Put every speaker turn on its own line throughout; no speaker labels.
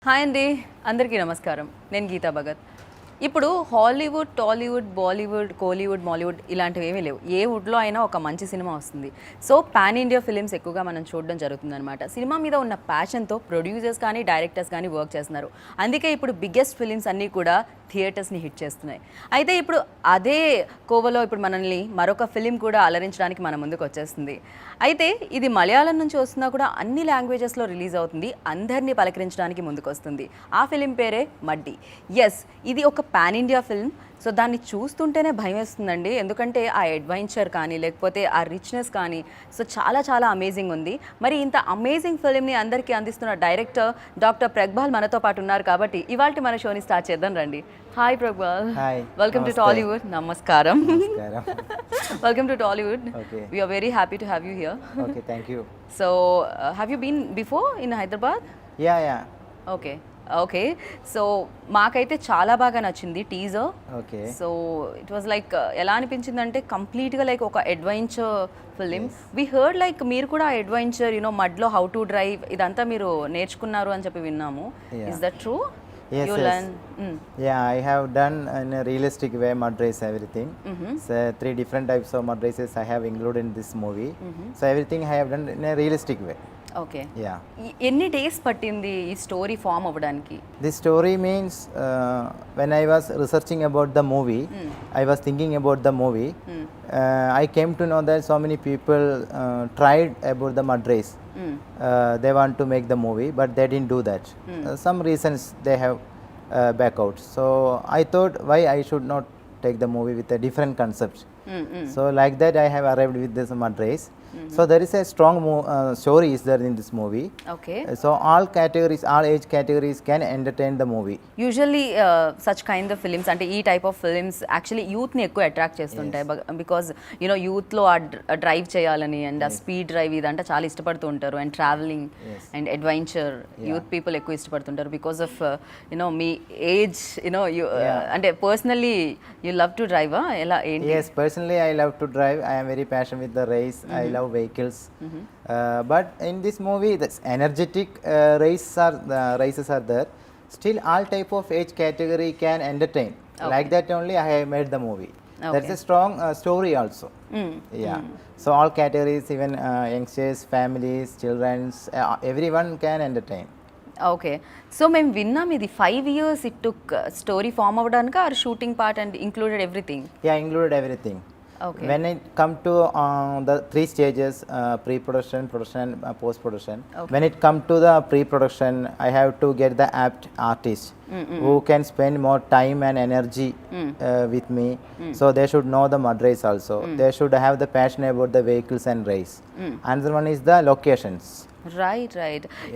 Hi అండి, అందరికీ నమస్కారం. నేను గీతా భగత్. ఇప్పుడు హాలీవుడ్, టాలీవుడ్, బాలీవుడ్, కోలీవుడ్, మాలీవుడ్ ఇలాంటివి ఏమీ లేవు. ఏ వుడ్లో అయినా ఒక మంచి సినిమా వస్తుంది. సో పాన్ ఇండియా ఫిలిమ్స్ ఎక్కువగా మనం చూడడం జరుగుతుందన్నమాట. సినిమా మీద ఉన్న ప్యాషన్తో ప్రొడ్యూసర్స్ కానీ డైరెక్టర్స్ కానీ వర్క్ చేస్తున్నారు. అందుకే ఇప్పుడు బిగ్గెస్ట్ ఫిలిమ్స్ అన్నీ కూడా థియేటర్స్ని హిట్ చేస్తున్నాయి. అయితే ఇప్పుడు అదే కోవలో ఇప్పుడు మనల్ని మరొక ఫిలిం కూడా అలరించడానికి మన ముందుకు వచ్చేస్తుంది. అయితే ఇది మలయాళం నుంచి వస్తున్నా కూడా అన్ని లాంగ్వేజెస్లో రిలీజ్ అవుతుంది. అందరినీ పలకరించడానికి ముందుకు వస్తుంది. ఆ ఫిలిం పేరే మడ్డి. ఎస్, ఇది ఒక పాన్ ఇండియా ఫిల్మ్. సో దాన్ని చూస్తుంటేనే భయం వేస్తుందండి. ఎందుకంటే ఆ అడ్వెంచర్ కానీ లేకపోతే ఆ రిచ్నెస్ కానీ సో చాలా చాలా అమేజింగ్ ఉంది. మరి ఇంత అమేజింగ్ ఫిల్మ్ని అందరికీ అందిస్తున్న డైరెక్టర్ డాక్టర్ ప్రగ్బాల్ మనతో పాటు ఉన్నారు కాబట్టి ఇవాళ మన షోని స్టార్ట్ చేద్దాం రండి. Hi Pragbal, welcome to Tollywood. నమస్కారం. Welcome to Tollywood. We are very happy to have you here.
Okay, thank you.
So, have you been before in Hyderabad?
Yeah.
Okay. So మాకైతే చాలా బాగా నచ్చింది teaser.
Okay.
So it was like ఎలా అనిపించిందంటే కంప్లీట్గా like ఒక adventure film. We heard like మీరు కూడా అడ్వెంచర్ మడ్లో హౌ టు డ్రైవ్ ఇదంతా మీరు నేర్చుకున్నారు అని చెప్పి విన్నాము. Is that true?
Yes. Yeah, I have done in a realistic way mud race everything. So 3 different types of mud races I have included in this movie. So everything I have done in a realistic way.
Okay.
Yeah.
ఎన్ని days పట్టింది ఈ story form అవ్వడానికి?
This story means when I was researching about the movie, I was thinking about the movie. I came to know that so many people tried about the mud race. They want to make the movie, but they didn't do that. Some reasons they have back out. So I thought why I should not take the movie with a different concept. So like that I have arrived with this mud race. So there is a strong story is there in this movie.
Okay.
So all age categories can entertain the movie.
Usually such kind of films అంటే ఈ type of films actually యూత్ని ఎక్కువ attract చేస్తుంటాయి. Because యూత్లో ఆ drive చేయాలని and ఆ speed drive ఇదంటే చాలా ఇష్టపడుతూ ఉంటారు. And travelling and adventure youth people ఎక్కువ ఇష్టపడుతుంటారు బికాస్ ఆఫ్ మీ ఏజ్ అంటే personally you love to drive ఎలా ఏంటి?
Yes, personally I love to drive. I am very passionate with the race. I love vehicles. But in this movie the energetic races are there. Still all type of age category can entertain. Like that only I have made the movie. That's a strong story also. So all categories, even youngsters, families, children, everyone can entertain.
Okay. So మేము విన్నాం ఇది 5 years it took story form అవ్వడానికి or shooting part and included everything?
Yeah, included everything.
Okay.
When it come to the 3 stages, pre-production, production, post-production.
Okay.
When it come to the pre-production, I have to get the apt artist who can spend more time and energy with me. So they should know the mud race also. They should have the passion about the vehicles and race. Another one is the locations.
Right.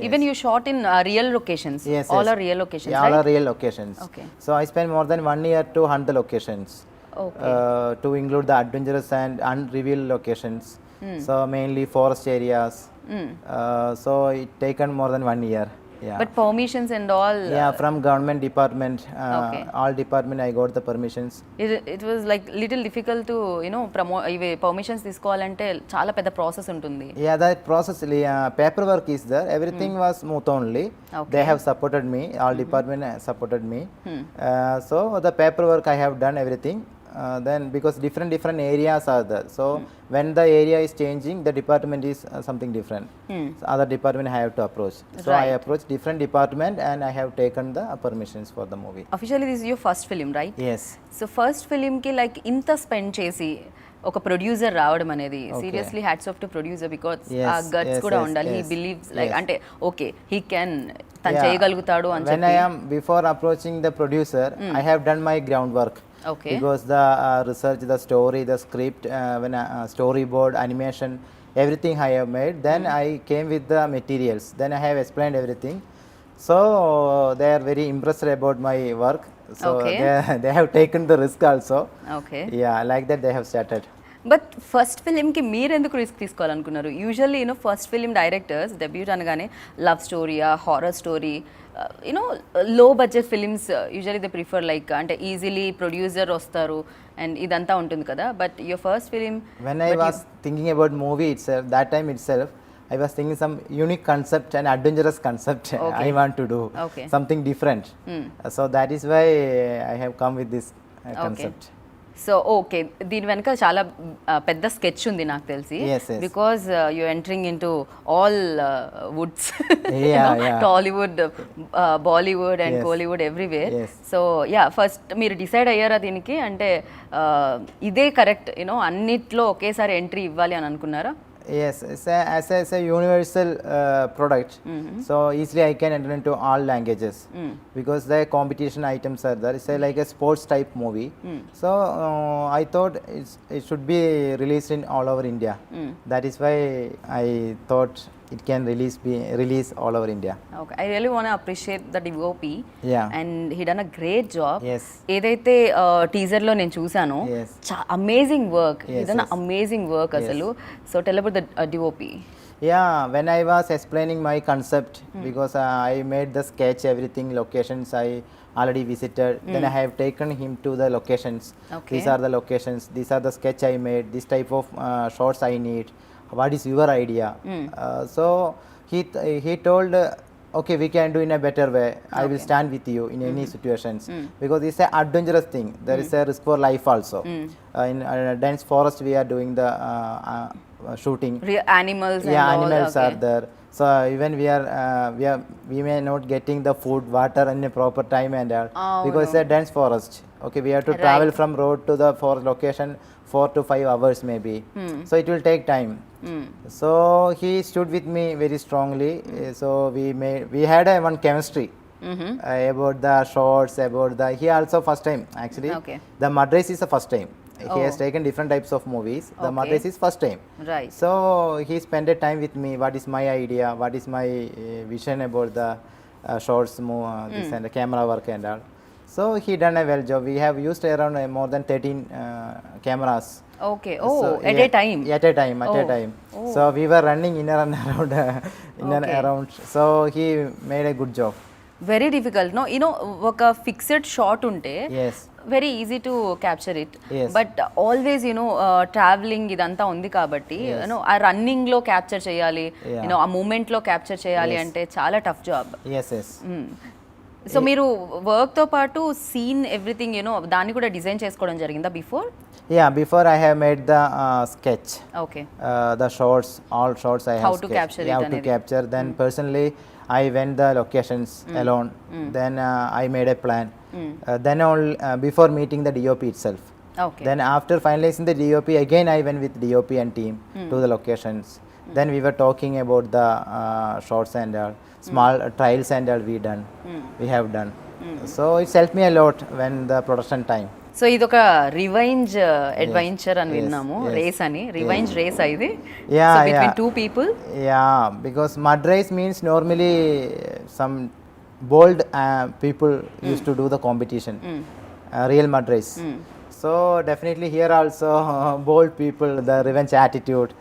Even you shot in real locations?
Yes.
All are real locations,
Yeah,
right?
all are real locations.
Okay.
So I spent more than 1 year to hunt the locations.
Okay.
To include the adventurous and unrevealed locations. So mainly forest areas. So it taken more than 1 year. Yeah.
But permissions and all?
Yeah, from government department.
Okay.
All department I got the permissions.
It was like little difficult to promote ఇవి permissions తీసుకోవాలంటే చాలా పెద్ద process ఉంటుంది.
Yeah, that process paperwork is there. Everything was smooth only.
Okay.
They have supported me. All department supported me. So the paperwork I have done everything. Then because different areas are there, so when the area is changing the department is something different. So other department I have to approach. So I approach different department and I have taken the permissions for the movie.
Officially this is your first film, right?
Yes.
So first ఫిలింకి like ఇంత spend చేసి ఒక producer రావడం అనేది seriously hats off to producer because ఆ guts కూడా ఉండాలి. He believes like అంటే ఓకే హీ కెన్ తను చేయగలుగుతాడు అని
When I am before approaching the producer, I have done my groundwork.
Okay.
Because the research, the story, the script, when storyboard, animation, everything I have made. Then I came with the materials. Then I have explained everything. So they are very impressed about my work. So
Okay.
they have taken the risk also.
Okay.
Yeah, like that they have started.
But first ఫిలింకి మీరు ఎందుకు risk తీసుకోవాలనుకున్నారు? Usually first film directors debut అనగానే love స్టోరీయా horror story low budget films usually they prefer like అంటే easily producer వస్తారు and ఇదంతా ఉంటుంది కదా. But your first film
When I was thinking about movie itself, that time itself I was thinking some unique concept and adventurous concept.
Okay.
I want to do
Okay.
something different. So that is why I have come with this concept.
So okay దీని వెనక చాలా పెద్ద sketch ఉంది నాకు తెలిసి
Yes, yes.
Because you entering in to all Woods
Yeah.
Tollywood Bollywood and
Yes.
Kollywood everywhere
Yes.
So yeah first మీరు decide అయ్యారా దీనికి అంటే ఇదే కరెక్ట్ యూనో అన్నిట్లో ఒకేసారి ఎంట్రీ ఇవ్వాలి అని అనుకున్నారా?
Yes, it's a universal product. So easily I can enter into all languages because the competition items are there. It's like a sports type movie. So I thought it should be released in all over India. That is why I thought it can release all over India.
Okay, I really want to appreciate the DOP.
Yeah.
And he done a great job.
Yes.
ఏదైతే teaser లో నేను చూసానో
Yes.
Amazing work
Yes,
ఇదన్న
yes.
Amazing work అసలు. So tell about the DOP.
Yeah, when I was explaining my concept, because I made the sketch, everything, locations I already visited, then I have taken him to the locations.
Okay.
These are the locations, these are the sketch I made, this type of shots I need, what is your idea? So he told, okay, we can do in a better way. I will stand with you in any situations because it's an adventurous thing. There is a risk for life also. In dense forest we are doing the shooting.
Animals and
Yeah,
all,
animals
okay.
are there. So even we may not getting the food, water in a proper time and all
Oh,
because it's a dense forest. Okay, we have to travel from road to the forest location 4 to 5 hours maybe. So it will take time. So he stood with me very strongly. So we had a one chemistry. About the shots, about the he also first time actually.
Okay.
The Mud Race is the first time. He has taken different types of movies. The Mud
Okay.
Race is first time.
Right.
So he spent a time with me. What is my idea? What is my vision about the shots, this and the camera work and all. So he done a well job. We have used around more than 13 cameras.
Okay. Oh,
So,
at
yeah,
a time.
At a time. At a
Oh.
time.
Oh.
So we were running in and around, in and
Okay.
around. So he made a good job.
Very difficult no you know ఒక fixed shot ఉంటే
Yes.
Very easy to capture it
Yes.
But always you know travelling ఇదంతా ఉంది కాబట్టి you know ఆ running లో capture చేయాలి
Yeah.
You know ఆ moment లో క్యాప్చర్ చేయాలి
Yes.
అంటే చాలా tough job.
Yes, yes.
So మీరు వర్క్ తో పాటు సీన్ ఎవ్రీథింగ్ యూనో దాన్ని కూడా డిజైన్ చేసుకోవడం జరిగిందా before?
Yeah, before I have made the sketch.
Okay.
The shots, all shots I have
How to
sketched.
capture it
Yeah, how to
అనేది.
capture. Then personally, I went the locations alone. Then I made a plan. Then all before meeting the DOP itself.
Okay.
Then after finalizing the DOP, again I went with DOP and team to the locations. Then we were talking about the shots and small trials and all we have done. So it's helped me a lot when the production time.
So ఇది ఒక revenge adventure అని
Yes,
విన్నాము,
yes.
Race అని. Revenge race ఇది
Yeah,
between
yeah.
2 people.
Yeah, because mud race means normally some bold people used to do the competition, real mud race. So definitely here also bold people, the revenge attitude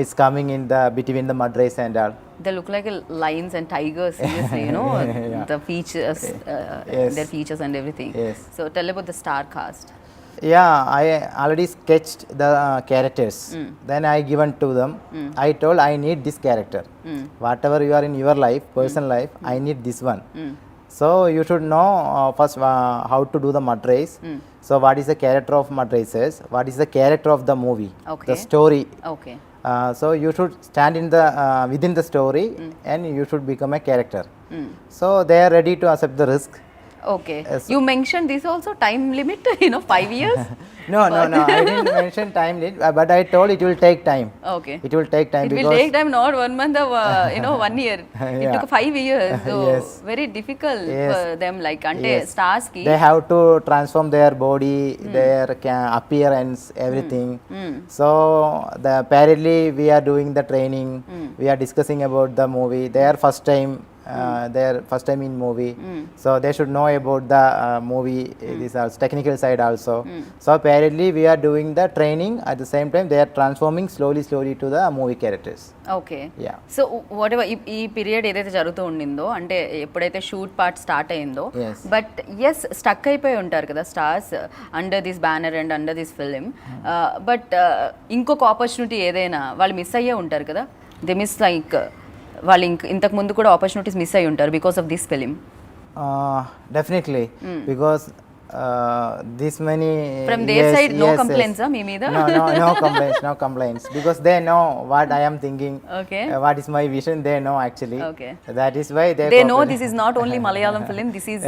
is coming in the between the mud race and all.
They look like lions and tigers, seriously, you know,
Yeah.
the features,
Yes.
their features and everything.
Yes.
So tell about the star cast.
Yeah, I already sketched the characters. Then I given to them. I told I need this character. Whatever you are in your life, personal life, I need this one. So you should know first how to do the mud race. So what is the character of mud races? What is the character of the movie?
Okay.
The story.
Okay.
So you should stand in the within the story and you should become a character. So they are ready to accept the risk.
Okay.
Yes.
You mentioned this also time limit, you know, 5 years.
No, I didn't mention time limit, but I told it will take time.
Okay.
It will take time
It
because
will take time, not 1 month or you know 1 year. It
Yeah.
took 5 years. So
Yes.
very difficult
Yes.
for them. Like ante
Yes.
stars ki.
they have to transform their body, their appearance, everything. So apparently we are doing the training. We are discussing about the movie. Their first time. Their first time in movie, so they should know about the movie. This is technical side also. So apparently we are doing the training at the same time. They are transforming slowly to the movie characters.
Okay.
Yeah.
So what ever ఈ period ఏదైతే జరుగుతూ ఉండిందో అంటే ఎప్పుడైతే shoot part start అయిందో
Yes.
But yes stuck అయిపోయి ఉంటారు కదా stars under this banner and under this film but ఇంకొక ఆపర్చునిటీ ఏదైనా వాళ్ళు మిస్ అయ్యే ఉంటారు కదా దే మిస్ లైక్ వాళ్ళు ఇంతకు ముందు కూడా ఆపర్చునిటీస్ మిస్ అయి ఉంటారు because of this film.
Definitely, because this many
From their
yes,
side, no
yes,
complaints,
yes.
మీ మీద?
No complaints, no complaints, because they know what I am thinking.
Okay.
What is my vision, they know actually.
Okay.
That is why they
They know
cooperate.
this is not only Malayalam film, this is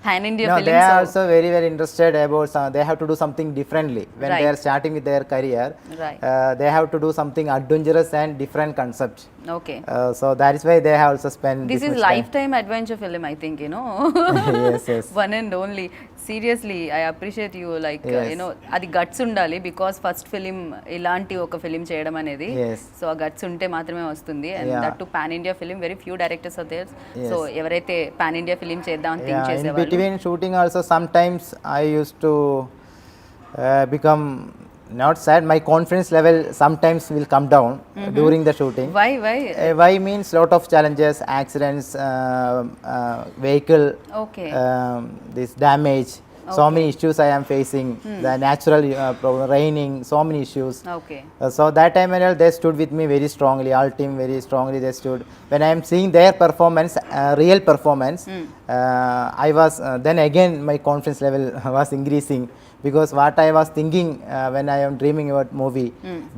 pan India
No,
film.
they are
so-
also very very interested about they have to do something differently when
Right.
they are starting with their career.
Right.
They have to do something adventurous and different concept.
Okay.
So that is why they have also spent
This is
much time.
lifetime adventure film, I think, you know.
Yes, yes.
One and only. Seriously, I appreciate you. Like,
Yes.
you know, అది guts ఉండాలి because first film ఇలాంటి ఒక film చేయడం అనేది.
Yes.
So ఆ guts ఉంటే మాత్రమే వస్తుంది. And
Yeah.
That to pan India film very few directors are there.
Yes.
So ఎవరైతే పాన్ ఇండియా ఫిలిం చేద్దామని థింక్
Yeah, in
చేసేవాళ్ళు.
between shooting also sometimes I used to become not sad, my confidence level sometimes will come down during the shooting.
Why?
Why means lot of challenges, accidents, vehicle,
Okay.
this damage, so many issues I am facing, the natural problem, raining, so many issues.
Okay.
So that time and all, they stood with me very strongly, all team very strongly they stood. When I am seeing their performance, real performance, I was then again my confidence level was increasing, because what I was thinking when I am dreaming about movie,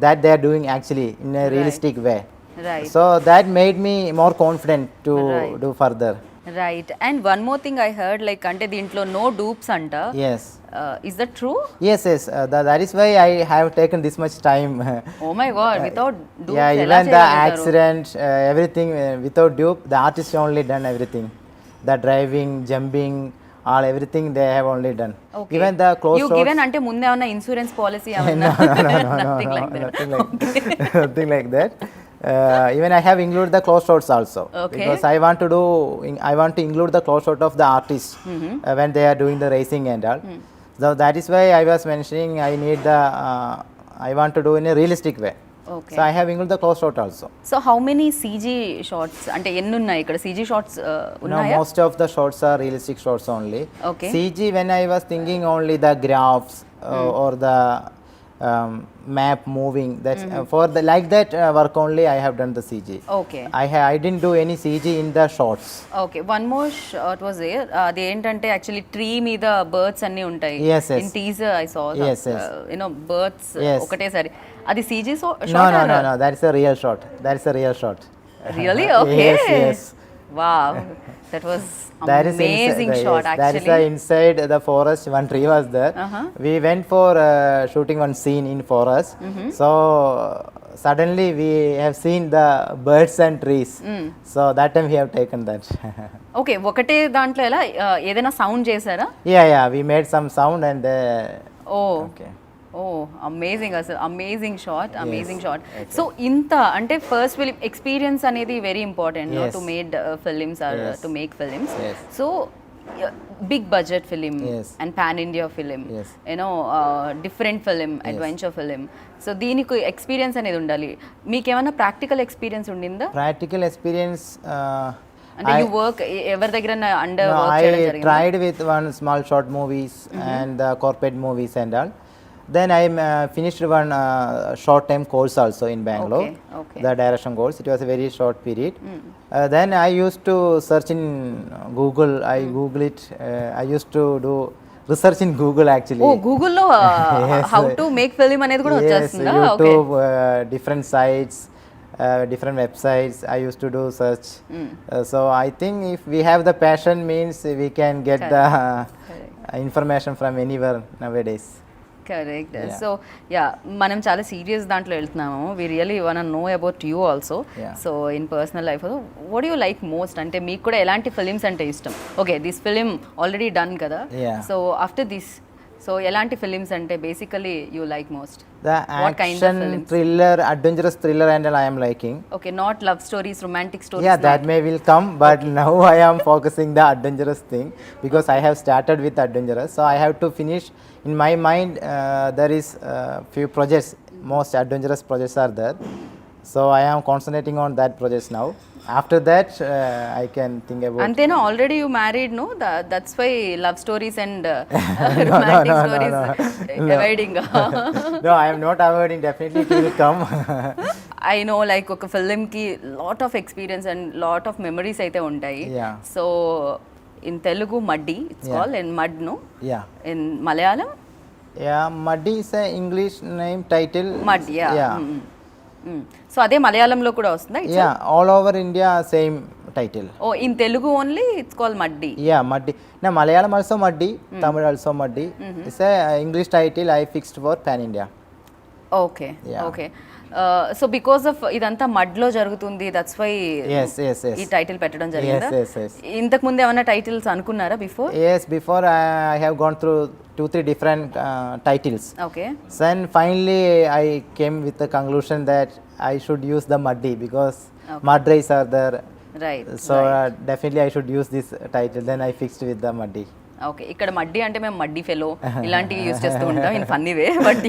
that they are doing actually in a realistic way.
Right.
So that made me more confident to
Right.
do further.
Right. And one more thing I heard, like అంటే దీంట్లో no dupes అంట.
Yes.
Is that true?
Yes, yes. That is why I have taken this much time.
Oh my god, without dupes
Yeah,
ఎలా
even the
చేయగలుగుతారు?
accident, everything without dupe, the artist only done everything. The driving, jumping, all everything they have only done.
Okay.
Even the close
You
shots.
given అంటే ముందే ఏమన్నా insurance policy ఏమన్నా? Nothing like that.
Nothing like that. Even I have included the close shots also.
Okay.
Because I want to include the close shot of the artist when they are doing the racing and all. So that is why I was mentioning I want to do in a realistic way.
Okay.
So I have included the close shot also.
So how many CG shorts అంటే ఎన్ని ఉన్నాయి ఇక్కడ? CG shorts
No,
ఉన్నాయా?
most of the shots are realistic shots only.
Okay.
CG, when I was thinking only the graphs or the map moving, that's for the like that work only I have done the CG.
Okay.
I didn't do any CG in the shots.
Okay, one more short was there. అది ఏంటంటే actually tree మీద birds అన్నీ ఉంటాయి.
Yes, yes.
In teaser I saw
Yes, yes.
You know birds
Yes.
ఒకటేసారి. అది CG
No,
short?
no, that is a real shot. That is a real shot.
Really? Okay.
Yes, yes.
Wow, that was
That is
amazing
inside,
shot
yes, that is
actually.
inside the forest. One tree was there.
Uh-huh.
We went for shooting one scene in forest. So suddenly we have seen the birds and trees. So that time we have taken that.
Okay, ఒకటే దాంట్లో ఎలా ఏదైనా sound చేశారా?
Yeah, we made some sound and
oh
okay.
Oh amazing, అసలు amazing shot. So ఇంత అంటే first film experience అనేది very important
Yes.
To made films are
Yes.
To make films.
Yes.
So big budget film
Yes.
And pan India film,
Yes.
You know different film, adventure film. So దీనికి experience అనేది ఉండాలి. మీకు ఏమైనా practical experience ఉండిందా?
Practical experience.
అంటే you work ఎవరి దగ్గర under
No,
work
I
చేయడం జరిగింది?
tried with one small short movies and the corporate movies and all. Then I finished one short time course also in Bangalore.
Okay.
The direction course. It was a very short period. Then I used to search in Google. I Google it. I used to do research in Google actually.
ఓ గూగుల్లో
Yes.
How to make film అనేది కూడా
Yes,
వచ్చేస్తుందా? Okay.
YouTube, different sites, different websites. I used to do search. So I think if we have the passion, means we can get the information from anywhere nowadays.
Correct.
Yeah.
So yeah, మనం చాలా serious దాంట్లో వెళ్తున్నాము. We really one know about you also.
Yeah.
So in personal life what you like most? అంటే మీకు కూడా ఎలాంటి films అంటే ఇష్టం? Okay, this film already done కదా.
Yeah.
So after this, so ఎలాంటి ఫిలిమ్స్ అంటే basically you like most?
The
What kind of
action,
films?
thriller, adventurous thriller and all I am liking.
Okay, not love stories, romantic stories?
Yeah, that may will come, but now I am focusing the adventurous thing because I have started with adventurous. So I have to finish. In my mind, there is few projects. Most adventurous projects are there. So I am concentrating on that projects now. After that, I can think about.
అంతేనా? Already you married, no? That's why love stories and romantic stories avoiding?
No, I am not avoiding. Definitely, it will come.
I know like ఒక ఫిల్మ్కి lot of experience and lot of memories అయితే ఉంటాయి.
Yeah.
So in Telugu muddy it's call in mud no,
Yeah.
In Malayalam
Yeah, Muddy is a English name title.
Mud. Yeah.
Yeah.
So అదే మలయాళంలో కూడా వస్తుందా?
Yeah, all over India same title.
Oh in Telugu only it's call muddy.
Yeah, Muddy. Now Malayalam also Muddy, Tamil also Muddy. It's a English title I fixed for Pan India.
Okay
Yeah.
Okay. So because of ఇదంతా మడ్లో జరుగుతుంది, that's why
Yes, yes,
ఈ
yes.
Title పెట్టడం జరిగిందా?
Yes, yes, yes.
ఇంతకు ముందు ఏమైనా titles అనుకున్నారా before?
Yes, before I have gone through 2-3 different titles.
Okay.
Then finally I came with the conclusion that I should use the Muddy because mud rays are there.
Right.
So definitely I should use this title. Then I fixed with the Muddy.
Okay. ఇక్కడ మడ్డి అంటే మేము మడ్డి fellow ఇలాంటివి use చేస్తూ ఉంటాం in funny way. But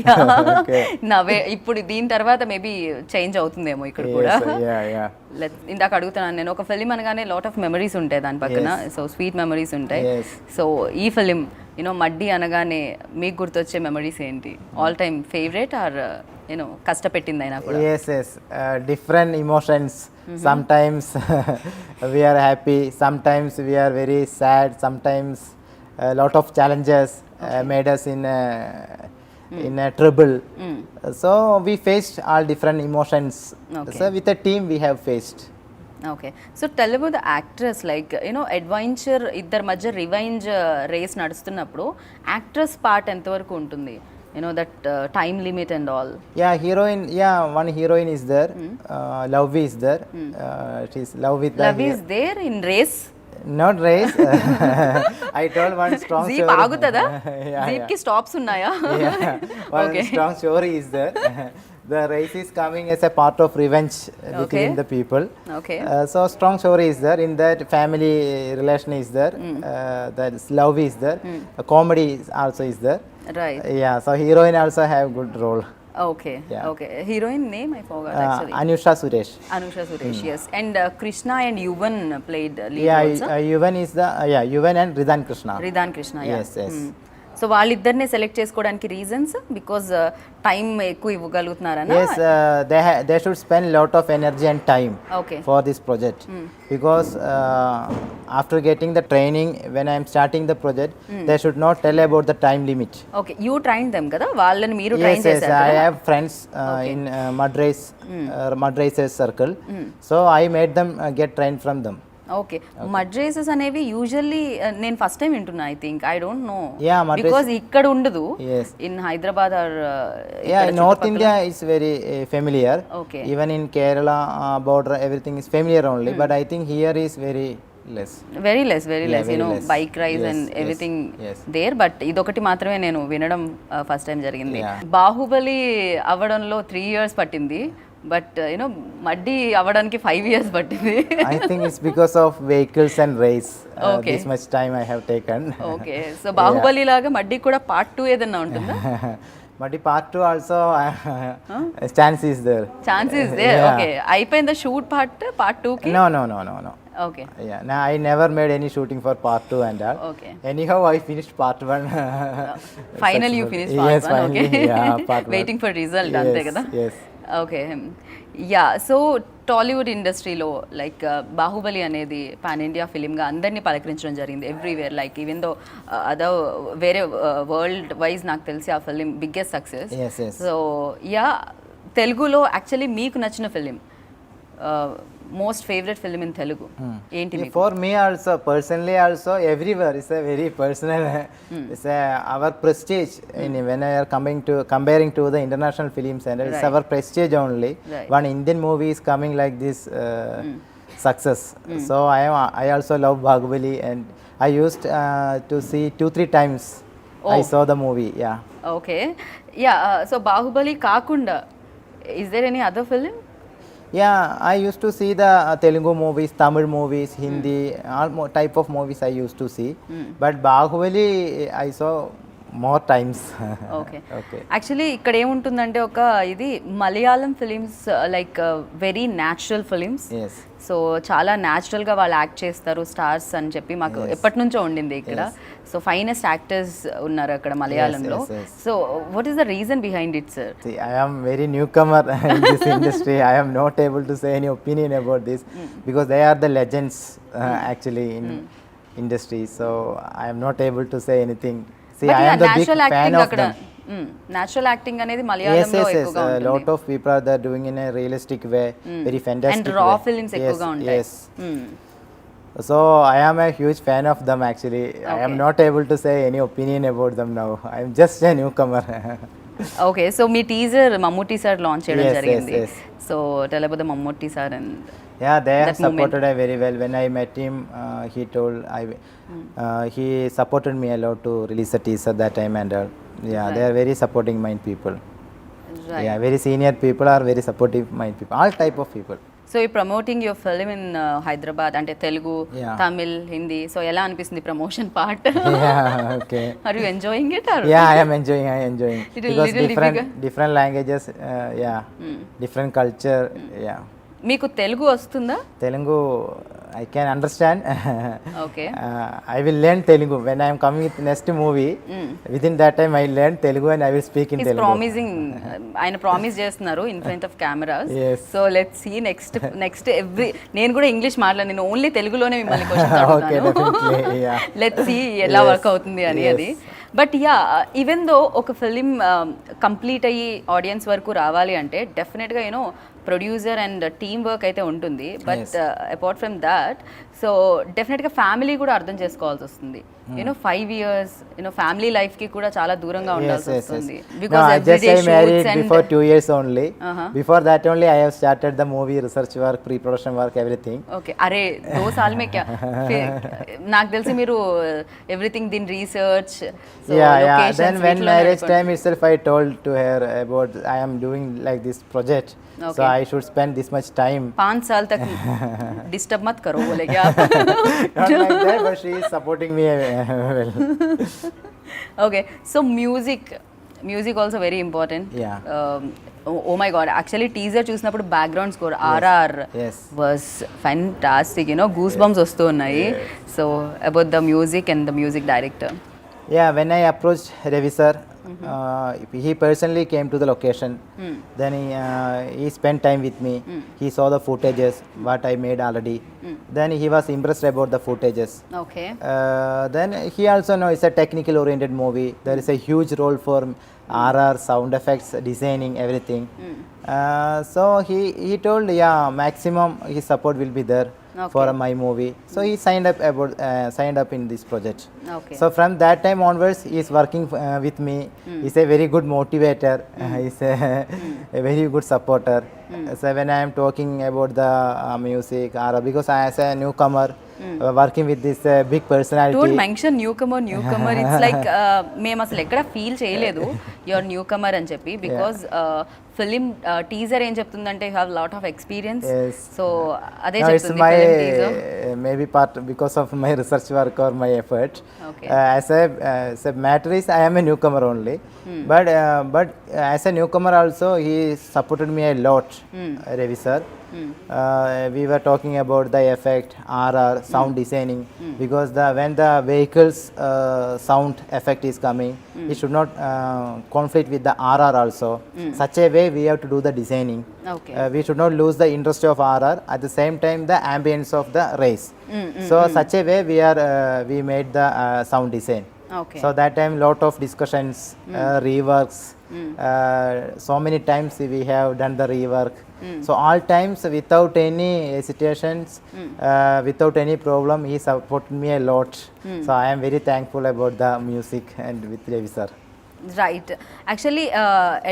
నవే ఇప్పుడు దీని తర్వాత maybe change అవుతుందేమో ఇక్కడ కూడా.
Yes, yeah, yeah.
ఇందాక అడుగుతున్నాను నేను, ఒక ఫిలిం అనగానే లాట్ ఆఫ్ మెమరీస్ ఉంటాయి దాని పక్కన, సో స్వీట్ మెమరీస్ ఉంటాయి.
Yes.
సో ఈ ఫిలిం మడ్డి అనగానే మీకు గుర్తొచ్చే మెమరీస్ ఏంటి? ఆల్ టైమ్ ఫేవరెట్ ఆర్ కష్టపెట్టింది అయినా కూడా?
Yes, yes. Different emotions. Sometimes we are happy. Sometimes we are very sad. Sometimes a lot of challenges made us in a trouble. So we faced all different emotions.
Okay.
So with a team we have faced.
Okay. So tell about the actress, like adventure ఇద్దరి మధ్య revenge race నడుస్తున్నప్పుడు actress part ఎంతవరకు ఉంటుంది? That time limit and all.
Yeah, heroine. Yeah, one heroine is there. Love is there. She's love with the
love is there in race?
not race. I told one strong
jeep
story.
ఆగుతుందా?
Yeah,
jeep కి stops ఉన్నాయా?
Yeah, one
Okay.
strong story is there. The race is coming as a part of revenge between
Okay.
the people.
Okay.
So strong story is there. In that family relation is there. That love is there. Comedy also is there.
Right.
Yeah. So heroine also have good role.
Okay.
Yeah.
Okay. Heroine name I forgot actually.
Anusha Suresh.
Anusha Suresh, yes. And Krishna and Yuvan played lead
Yeah,
roles.
Yuvan is the Yuvan and Ridhan Krishna.
Ridhan Krishna.
Yes, yes.
So వాళ్ళిద్దరిని select చేసుకోవడానికి reasons because time ఎక్కువ ఇవ్వగలుగుతున్నారనా?
Yes, they should spend lot of energy and time
okay.
for this project because after getting the training when I am starting the project they should not tell about the time limit.
Okay. You train them కదా, వాళ్ళని మీరు train
Yes, yes,
చేశారు
I
కదా?
have friends in mud racers circle, so I made them get trained from them.
Okay. Mud races అనేవి usually నేను first time వింటున్నా. I think I don't know
Yeah, mud
because ఇక్కడ ఉండదు.
Yes.
In Hyderabad or
Yeah, in North India it's very familiar.
Okay.
Even in Kerala border everything is familiar only, but I think here is very less.
Very less
Yeah, very less.
Bike rise
Yes,
and
yes,
everything
yes.
There. But ఇదొకటి మాత్రమే నేను వినడం first time జరిగింది.
Yeah.
Baahubali అవ్వడంలో 3 years పట్టింది, but muddy అవ్వడానికి 5 years పట్టింది.
I think it's because of vehicles and race.
Okay.
This much time I have taken.
Okay. So Baahubali లాగా మడ్డి కూడా పార్ట్ 2 ఏదన్నా ఉంటుందా?
But the part 2 also chance is there.
Chance is there.
Yeah.
Okay. అయిపోయిందా shoot part 2 కి?
No.
Okay.
Yeah, no, I never made any shooting for part 2 and all.
Okay.
Anyhow, I finished part 1.
Final you
successfully.
Finish
Yes,
part 1.
finally. Yeah, part 1.
Waiting for result అంతే కదా?
Yes.
Okay. Yeah. So Tollywood ఇండస్ట్రీలో like Baahubali అనేది pan India ఫిలింగా అందరినీ పలకరించడం జరిగింది everywhere. Like even though అదో వేరే world wise నాకు తెలిసి ఆ film biggest success.
Yes, yes.
So yeah, తెలుగులో యాక్చువల్లీ మీకు నచ్చిన film, most favourite film in Telugu ఏంటి మీకు?
For me also, personally also, everywhere is a very personal. It's our prestige. When I are comparing to the international film center, it's
Right.
our prestige only.
Right.
One Indian movie is coming like this success. So I also love Bahubali, and I used to see 2-3 times. I saw the movie. Yeah.
Okay. Yeah. So Baahubali కాకుండా is there any other film?
Yeah, I used to see the Telugu movies, Tamil movies, Hindi, all type of movies I used to see. But Bahubali I saw more times.
Okay.
Okay.
Actually ఇక్కడ ఏముంటుందంటే ఒక ఇది Malayalam films like very natural films.
Yes.
So చాలా న్యాచురల్గా వాళ్ళు act చేస్తారు stars అని చెప్పి మాకు ఎప్పటి నుంచో ఉండింది ఇక్కడ. సో ఫైనెస్ట్ యాక్టర్స్ ఉన్నారు అక్కడ మలయాళంలో.
yes, yes.
So what is the reason behind it sir?
See, I am very newcomer in this industry. I am not able to say any opinion about this because they are the legends actually in industry. So I am not able to say anything. See, I am the big
natural
fan
acting
of
అక్కడ
them.
Natural acting అనేది
Yes,
మలయాళంలో
yes, yes.
ఎక్కువగా
A lot
ఉంటుంది.
of people are there doing in a realistic way, very fantastic
and రా
way.
Films
Yes,
ఎక్కువగా ఉంటాయి.
yes. So I am a huge fan of them actually. I am
Okay.
not able to say any opinion about them now. I am just a newcomer.
Okay, so me teaser Mammootty sir launch చేయడం
Yes, yes,
జరిగింది.
yes.
So tell about the Mammootty sir and
Yeah, they have
That moment.
supported I very well. When I met him, he told he supported me a lot to release the teaser that time and all. Yeah, they are very supporting mind people. Yeah, very senior people are very supportive mind people. All type of people.
So ఈ promoting your film in Hyderabad అంటే Telugu,
Yeah.
Tamil, Hindi. So ఎలా అనిపిస్తుంది promotion part?
Yeah, okay.
Are you enjoying it or?
Yeah, I am enjoying. I am enjoying
It is
because
little
different languages. Yeah, different culture. Yeah,
మీకు తెలుగు వస్తుందా?
Telugu I can understand.
Okay.
I will learn Telugu when I am coming with next movie. Within that time I learn Telugu and I will speak in
his
Telugu.
Promising, ఆయన promise చేస్తున్నారు in front of cameras.
Yes.
So let's see next every. నేను కూడా English మాట్లాడను, నేను only తెలుగులోనే మిమ్మల్ని
Okay, definitely. Yeah.
Let's see ఎలా
Yes.
Work అవుతుంది అని
Yes.
అది. బట్ యా, ఈవెన్ దో ఒక ఫిలిం కంప్లీట్ అయ్యి ఆడియన్స్ వరకు రావాలి అంటే డెఫినెట్గా you know producer and team work అయితే ఉంటుంది. But apart from that, so డెఫినెట్గా ఫ్యామిలీ కూడా అర్థం చేసుకోవాల్సి వస్తుంది. యూనో 5 years యూనో ఫ్యామిలీ లైఫ్కి కూడా చాలా దూరంగా ఉండాల్సి
Yes, yes,
వస్తుంది.
yes. No, I just I married before 2 years only. Before that only I have started the movie research work, pre-production work, everything.
Okay, అరే 2 साल में क्या నాకు తెలిసి మీరు ఎవ్రీథింగ్ దీని research.
Yeah. Then when marriage time itself I told to her about I am doing like this project. So
Okay.
I should spend this much time.
5 साल तक डिस्टर्ब मत करो बोलेगे आप.
Not like that, but she is supporting me well.
Okay, so music also very important.
Yeah.
Oh my god, actually teaser చూసినప్పుడు background score RR
Yes.
Was fantastic. You know goose bumps వస్తూ ఉన్నాయి. So about the music and the music director.
Yeah, when I approached Ravi sir, he personally came to the location. Then he spent time with me. He saw the footages what I made already. Then he was impressed about the footages.
Okay.
Then he also know it's a technical oriented movie. There is a huge role for RR, sound effects, designing, everything. So he told maximum his support will be there.
Okay.
For my movie. So he signed up in this project.
Okay.
So from that time onwards, he is working with me. He's a very good motivator. He's a very good supporter. So when I am talking about the music, because I as a newcomer, working with this big personality.
Don't mention newcomer. It's like మేము అసలు ఎక్కడ feel చేయలేదు your న్యూకమర్ అని చెప్పి, because film teaser ఏం చెప్తుందంటే you have lot of experience.
Yes.
So అదే
No, it's
చెప్తుంది
my
film teaser.
maybe part because of my research work or my effort.
Okay.
As a matter is, I am a newcomer only. But as a newcomer also, he supported me a lot, Ravi sir. We were talking about the effect, RR, sound designing, because when the vehicles sound effect is coming, it should not conflict with the RR also. Such a way we have to do the designing.
Okay.
We should not lose the interest of RR, at the same time the ambience of the race. So such a way we made the sound design.
Okay.
So that time lot of discussions, reworks. So many times we have done the rework. So all times without any hesitations, without any problem, he supported me a lot. So I am very thankful about the music and with Ravi sir.
Right. Actually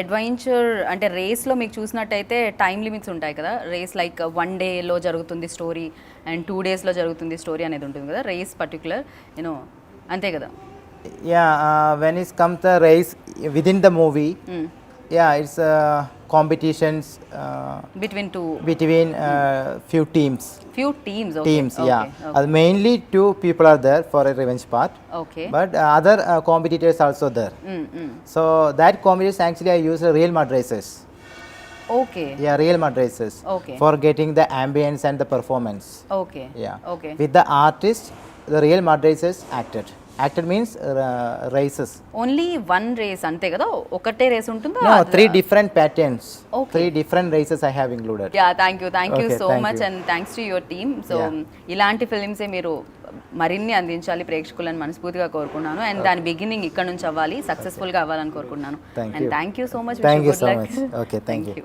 adventure అంటే రేస్లో మీకు చూసినట్టయితే time limits ఉంటాయి కదా. Race like 1 డేలో జరుగుతుంది story and 2 డేస్లో జరుగుతుంది స్టోరీ అనేది ఉంటుంది కదా రేస్ పర్టికులర్, యూనో అంతే కదా.
Yeah, when it comes the race within the movie, it's competitions
between
between few teams.
Few teams.
Mainly 2 people are there for a revenge part.
Okay.
But other competitors also there. So that competition actually I use real mud races.
Okay.
Yeah, real mud races.
Okay.
For getting the ambience and the performance.
Okay.
Yeah.
Okay.
With the artist, the real mud races acted. Acted means races.
Only one race అంతే కదా, ఒకటే race ఉంటుందా?
No, 3 different patterns.
Okay.
3 different races I have included.
Yeah thank you
Okay,
so
thank
much
you.
And thanks to your team. So
Yeah.
ఇలాంటి ఫిలిమ్సే మీరు మరిన్ని అందించాలి ప్రేక్షకులను మనస్ఫూర్తిగా కోరుకున్నాను. అండ్ దాని బిగినింగ్ ఇక్కడ నుంచి అవ్వాలి, సక్సెస్ఫుల్గా అవ్వాలని కోరుకున్నాను.
Thank
and
you.
Thank you so much.
Thank you so much. Okay, thank you.